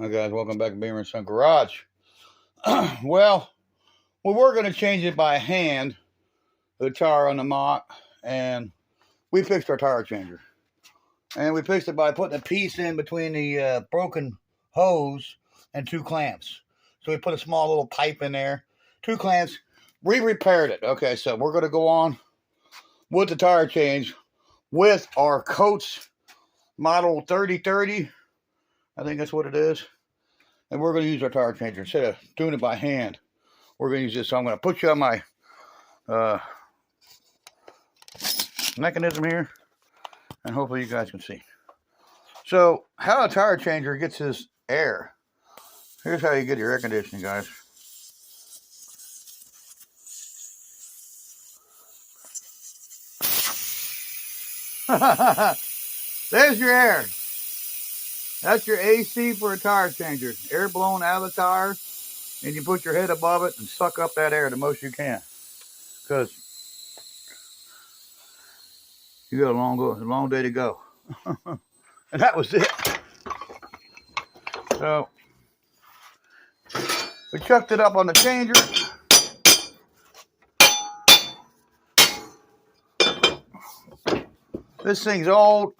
Hi guys, welcome back to Beamer & Son Garage. well, we were going to change it by hand, the tire on the Mach, and we fixed our tire changer. And we fixed it by putting a piece in between the broken hose and two clamps. So we put a small little pipe in there, two clamps. We repaired it. Okay, so we're going to go on with the tire change with our Coates model 3030. I think that's what it is. And we're going to use our tire changer instead of doing it by hand. We're going to use this. So I'm going to put you on my mechanism here, and hopefully you guys can see. So how a tire changer gets his air. Here's how you get your air conditioning, guys. There's your air. That's your AC for a tire changer. Air blown out of the tire, and you put your head above it and suck up that air the most you can, because you got a long day to go. And that was it. So we chucked it up on the changer. This thing's old.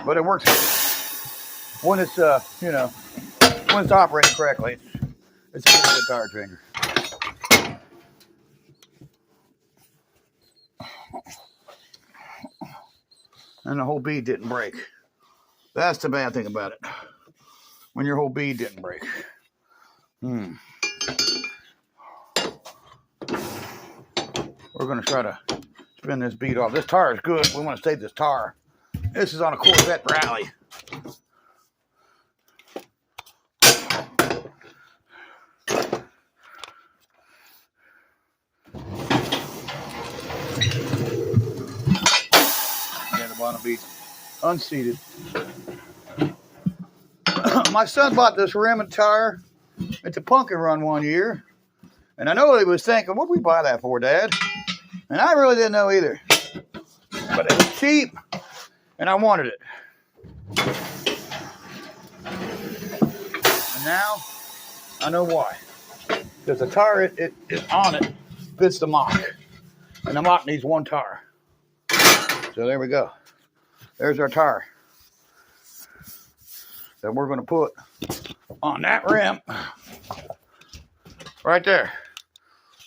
But it works when it's, when it's operating correctly. It's a pretty good tire changer. And the whole bead didn't break. That's the bad thing about it. When your whole bead didn't break. We're going to try to spin this bead off. This tire is good. We want to save this tire. This is on a Corvette rally. Yeah, the bottom bead unseated. My son bought this rim and tire at the Pumpkin Run one year. And I know what he was thinking, what did we buy that for, Dad? And I really didn't know either. But it was cheap. And I wanted it. And now, I know why. Because the tire it is on it fits the Mach. And the Mach needs one tire. So there we go. There's our tire that we're going to put on that rim. Right there.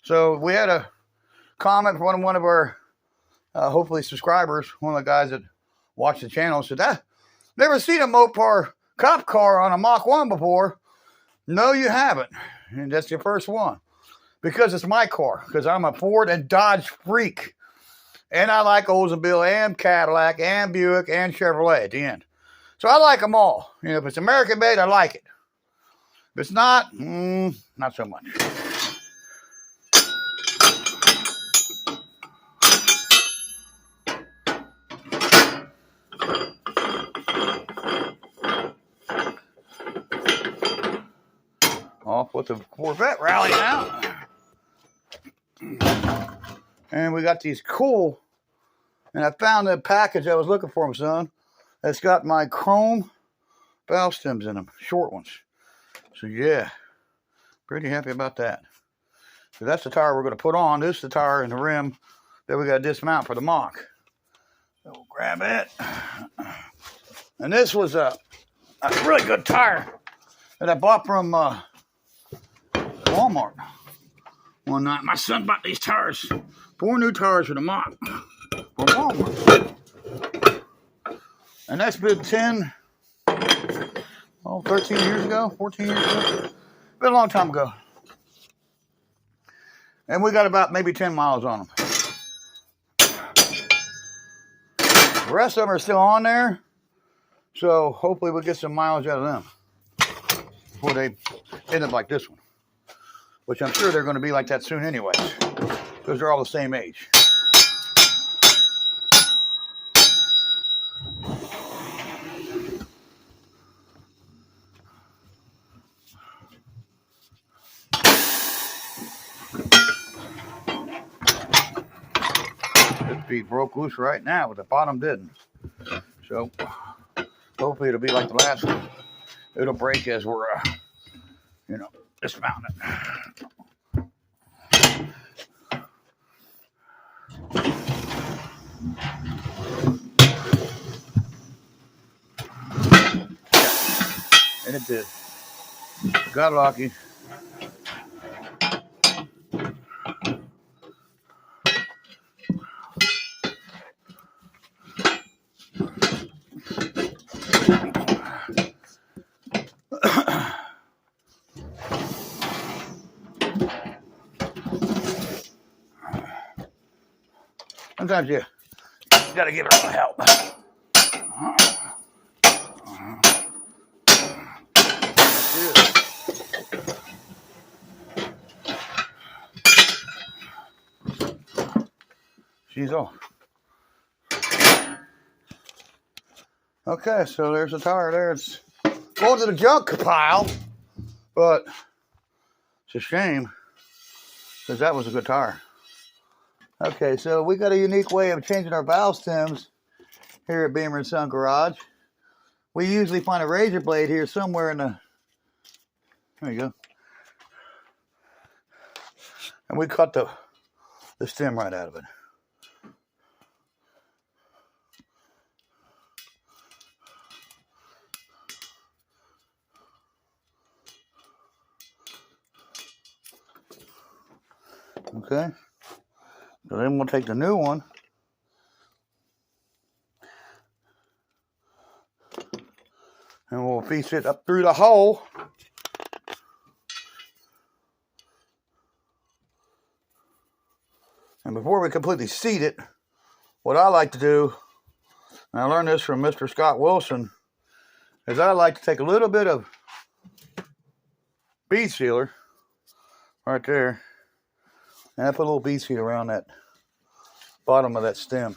So we had a comment from one of our, hopefully, subscribers. One of the guys that watch the channel said, "That never seen a Mopar cop car on a Mach1 before." No, you haven't. And that's your first one. Because it's my car. Because I'm a Ford and Dodge freak. And I like Oldsmobile and Cadillac and Buick and Chevrolet at the end. So I like them all. You know, if it's American made, I like it. If it's not, not so much. Off with the Corvette rally now. And we got these cool, and I found the package I was looking for, my son. It's got my chrome valve stems in them, short ones. So yeah, pretty happy about that. So that's the tire we're going to put on. This is the tire and the rim that we got to dismount for the Mach. So we'll grab it. And this was a really good tire that I bought from Walmart one night. My son bought these tires, 4 new tires for the Mach from Walmart. And that's been 13 years ago, 14 years ago. Been a long time ago. And we got about maybe 10 miles on them. The rest of them are still on there. So hopefully we'll get some mileage out of them before they end up like this one. Which I'm sure they're going to be like that soon anyways. Because they're all the same age. This bead broke loose right now, but the bottom didn't. So hopefully it'll be like the last one. It'll break as we're, dismounting it. And it did. Got lucky. Sometimes you gotta give it a little help. She's off. Okay, so there's the tire there. It's going to the junk pile, but it's a shame because that was a good tire. Okay, so we got a unique way of changing our valve stems here at Beamer & Son Garage. We usually find a razor blade here somewhere in the, there you go. And we cut the stem right out of it. Okay, so then we'll take the new one and we'll piece it up through the hole. And before we completely seat it, what I like to do, and I learned this from Mr. Scott Wilson, is I like to take a little bit of bead sealer right there, and I put a little bead sealer around that bottom of that stem.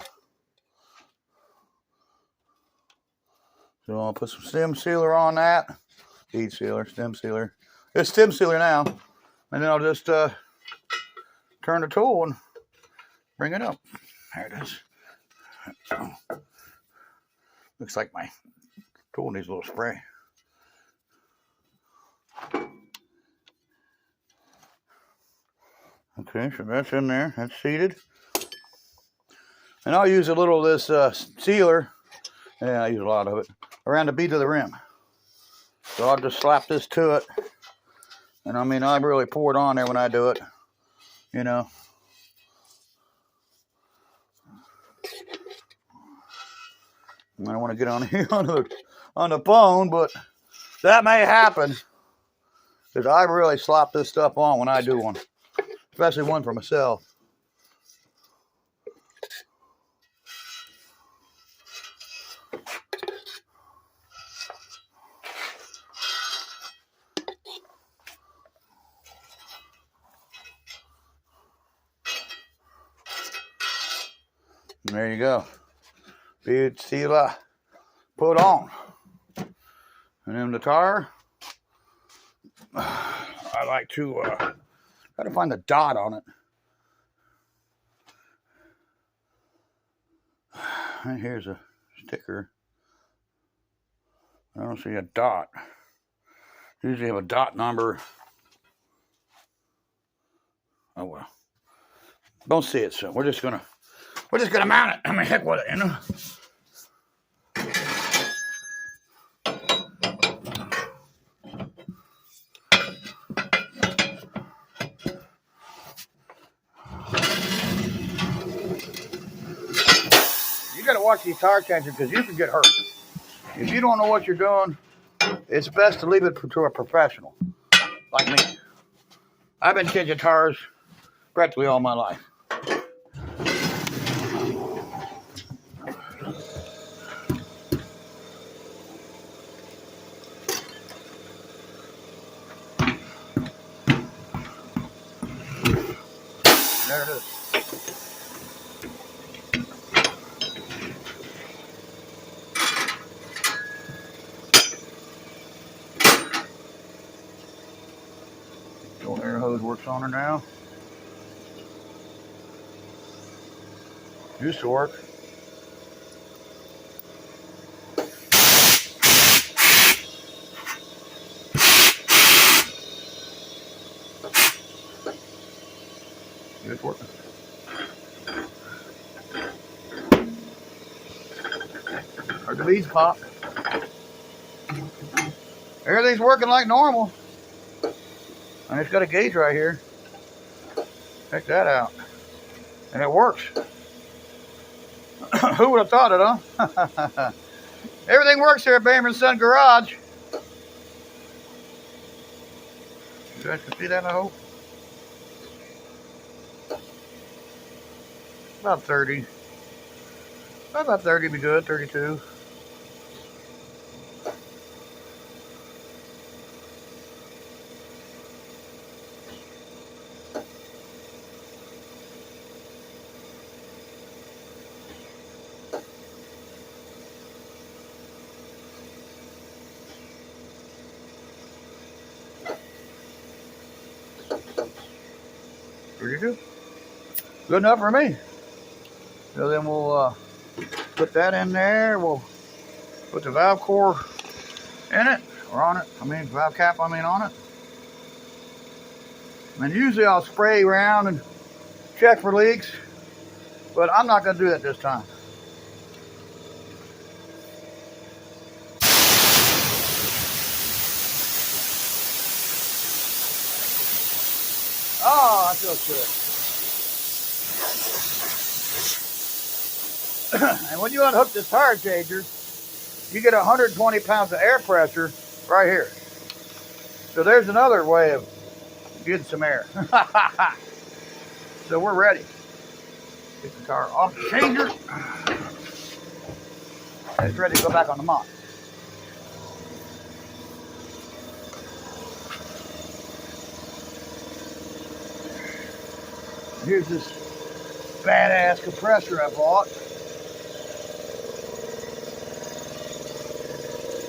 So I'll put some stem sealer on that. Bead sealer, stem sealer. It's stem sealer now. And then I'll just turn the tool and bring it up. There it is. Looks like my tool needs a little spray. Okay, so that's in there. That's seated. And I'll use a little of this sealer. Yeah, I use a lot of it. Around the bead of the rim. So I'll just slap this to it. And I mean, I really pour it on there when I do it. You know. I don't want to get on here on the phone, but that may happen. Because I really slap this stuff on when I do one. Especially one for myself. And there you go. Bead sealer put on. And then the tire, I like to try to find the dot on it. And here's a sticker. I don't see a dot. Usually have a dot number. Oh well. Don't see it, so we're just gonna mount it. I mean, heck with it, you know. You gotta watch these tire changes because you can get hurt. If you don't know what you're doing, it's best to leave it to a professional, like me. I've been changing tires practically all my life. There it is. The old air hose works on her now. Used to work. It's working. Or the leads pop. Everything's working like normal. And it's got a gauge right here. Check that out. And it works. Who would have thought it, huh? Everything works here at Bamer's Son Garage. You guys can see that, I hope? About 30. About 30 would be good, 32. Good enough for me. So then we'll put that in there. We'll put the valve core in it, or on it. Valve cap, on it. And usually I'll spray around and check for leaks, but I'm not going to do that this time. Oh, that feels good. And when you unhook this tire changer, you get 120 pounds of air pressure right here. So there's another way of getting some air. So we're ready. Get the tire off the changer. It's ready to go back on the Mach. Here's this badass compressor I bought.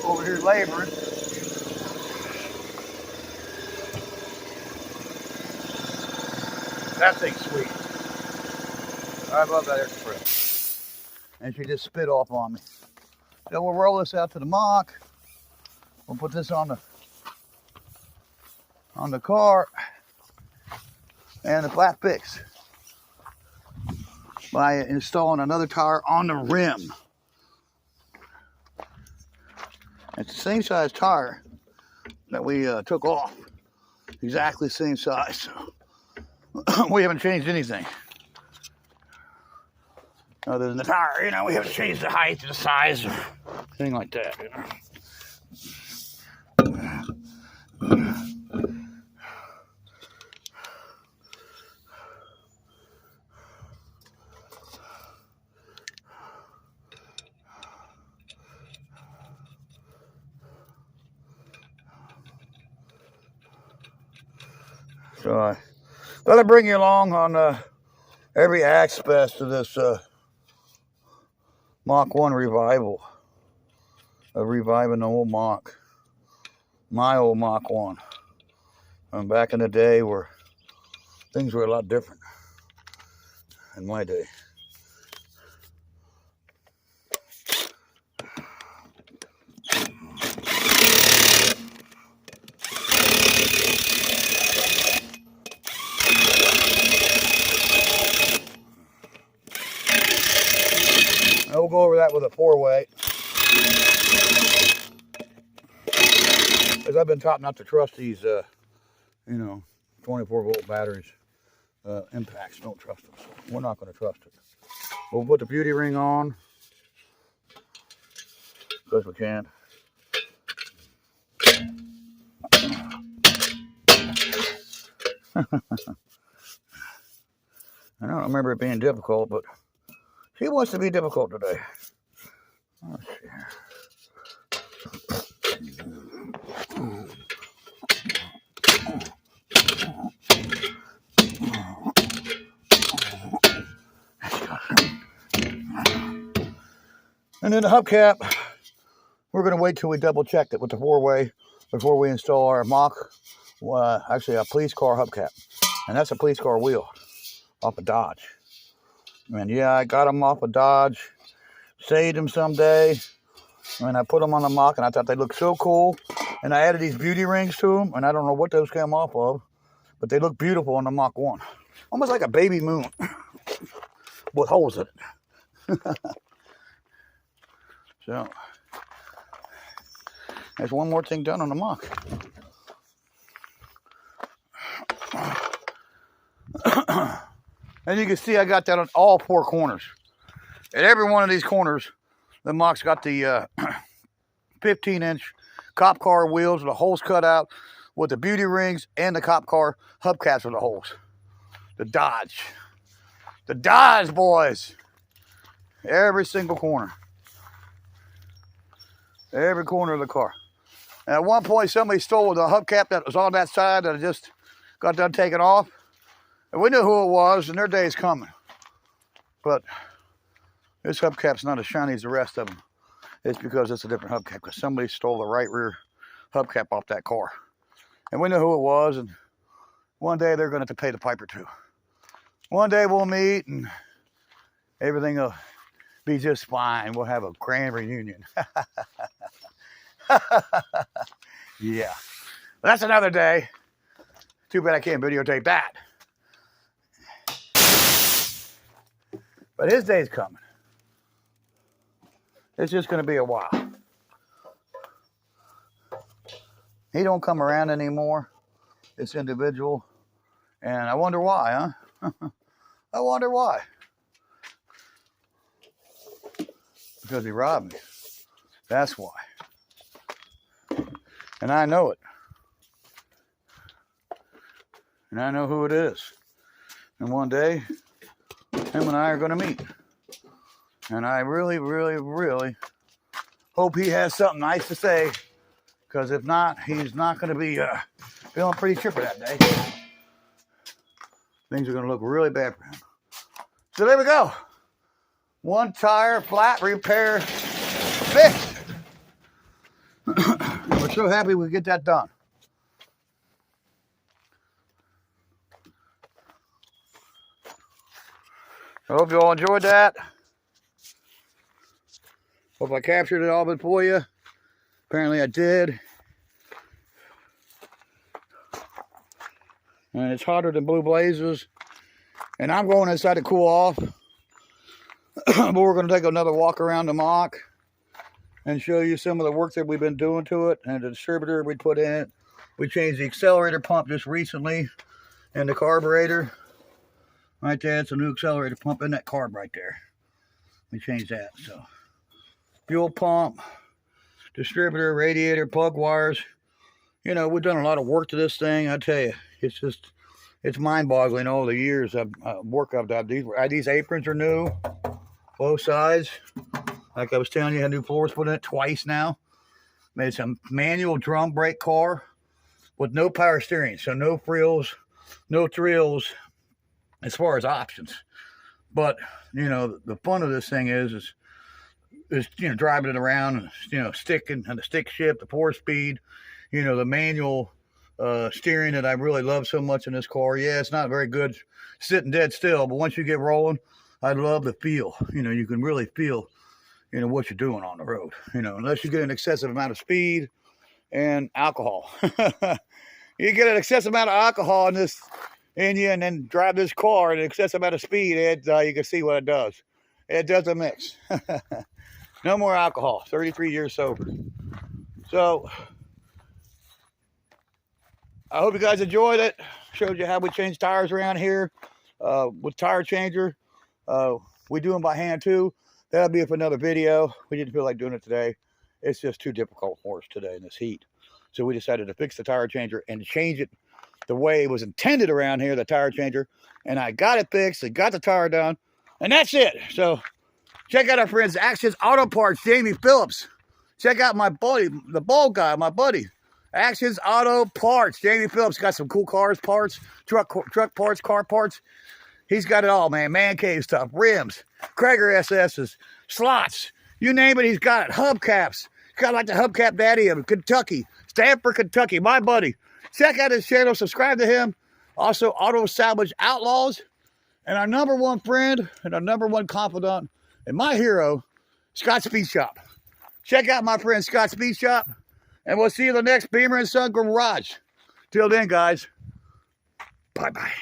Over here laboring. That thing's sweet. I love that air compressor. And she just spit off on me. So we'll roll this out to the Mach. We'll put this on the car and the flat fix by installing another tire on the rim. It's the same size tire that we took off. Exactly the same size. We haven't changed anything. Other than the tire, we haven't changed the height or the size or anything like that, So I thought I'd bring you along on every aspect of this Mach1 revival. Of reviving the old Mach. My old Mach1. Back in the day where things were a lot different. In my day. We'll go over that with a 4-way. Because I've been taught not to trust these, 24-volt batteries. Impacts, don't trust them. So we're not going to trust it. We'll put the beauty ring on. Because we can. I don't remember it being difficult, but she wants to be difficult today. Let's see here. And then the hubcap, we're going to wait till we double check it with the 4-way before we install our Mach, actually a police car hubcap. And that's a police car wheel off of Dodge. And yeah, I got them off of Dodge, saved them someday, and I put them on the Mach, and I thought they looked so cool. And I added these beauty rings to them, and I don't know what those came off of, but they look beautiful on the Mach1. Almost like a baby moon with holes in it. So, there's one more thing done on the Mach. As you can see, I got that on all 4 corners. At every one of these corners, the Mach's got the 15-inch cop car wheels with the holes cut out with the beauty rings and the cop car hubcaps with the holes. The Dodge. The Dodge, boys. Every single corner. Every corner of the car. And at one point, somebody stole the hubcap that was on that side that I just got done taking off. And we knew who it was, and their day is coming. But this hubcap's not as shiny as the rest of them. It's because it's a different hubcap, because somebody stole the right rear hubcap off that car. And we know who it was, and one day they're going to have to pay the piper too. One day we'll meet, and everything will be just fine. We'll have a grand reunion. Yeah. But that's another day. Too bad I can't videotape that. But his day's coming. It's just going to be a while. He don't come around anymore. It's individual. And I wonder why, huh? I wonder why. Because he robbed me. That's why. And I know it. And I know who it is. And one day, him and I are going to meet. And I really, really, really hope he has something nice to say. Because if not, he's not going to be feeling pretty chipper that day. Things are going to look really bad for him. So there we go. One tire flat repair fixed. And we're so happy we get that done. I hope you all enjoyed that. Hope I captured it all for you. Apparently I did. And it's hotter than blue blazes. And I'm going inside to cool off. But we're going to take another walk around the Mach and show you some of the work that we've been doing to it and the distributor we put in it. We changed the accelerator pump just recently and the carburetor. Right there, it's a new accelerator pump in that carb right there. We changed that. So fuel pump, distributor, radiator, plug wires. You know, we've done a lot of work to this thing. I tell you, it's mind-boggling all the years of work I've done. These aprons are new, both sides. Like I was telling you, I had new floors put in it twice now. Made some manual drum brake car with no power steering, so no frills, no thrills as far as options. But you know, the fun of this thing is you know, driving it around and, you know, sticking and the stick shift, the 4-speed, you know, the manual steering that I really love so much in this car. Yeah, it's not very good sitting dead still, but once you get rolling, I love the feel. You know, you can really feel, you know, what you're doing on the road, you know, unless you get an excessive amount of speed and alcohol. You get an excessive amount of alcohol in you and then drive this car at an excessive amount of speed, you can see what it does. It does a mix. No more alcohol. 33 years sober. So I hope you guys enjoyed it. Showed you how we change tires around here with tire changer. We do them by hand too. That'll be for another video. We didn't feel like doing it today. It's just too difficult for us today in this heat. So we decided to fix the tire changer and change it the way it was intended around here, the tire changer. And I got it fixed and got the tire done. And that's it. So check out our friends, Actions Auto Parts, Jamie Phillips. Check out my buddy, the bald guy, my buddy. Actions Auto Parts. Jamie Phillips got some cool cars parts, truck parts, car parts. He's got it all, man. Man cave stuff, rims, Krager SS's, slots. You name it, he's got it. Hubcaps. He's got like the hubcap daddy of Kentucky. Stanford, Kentucky, my buddy. Check out his channel. Subscribe to him. Also, Auto Salvage Outlaws. And our #1 friend and our #1 confidant and my hero, Scott Speed Shop. Check out my friend Scott Speed Shop. And we'll see you in the next Beamer & Son Garage. Till then, guys, bye-bye.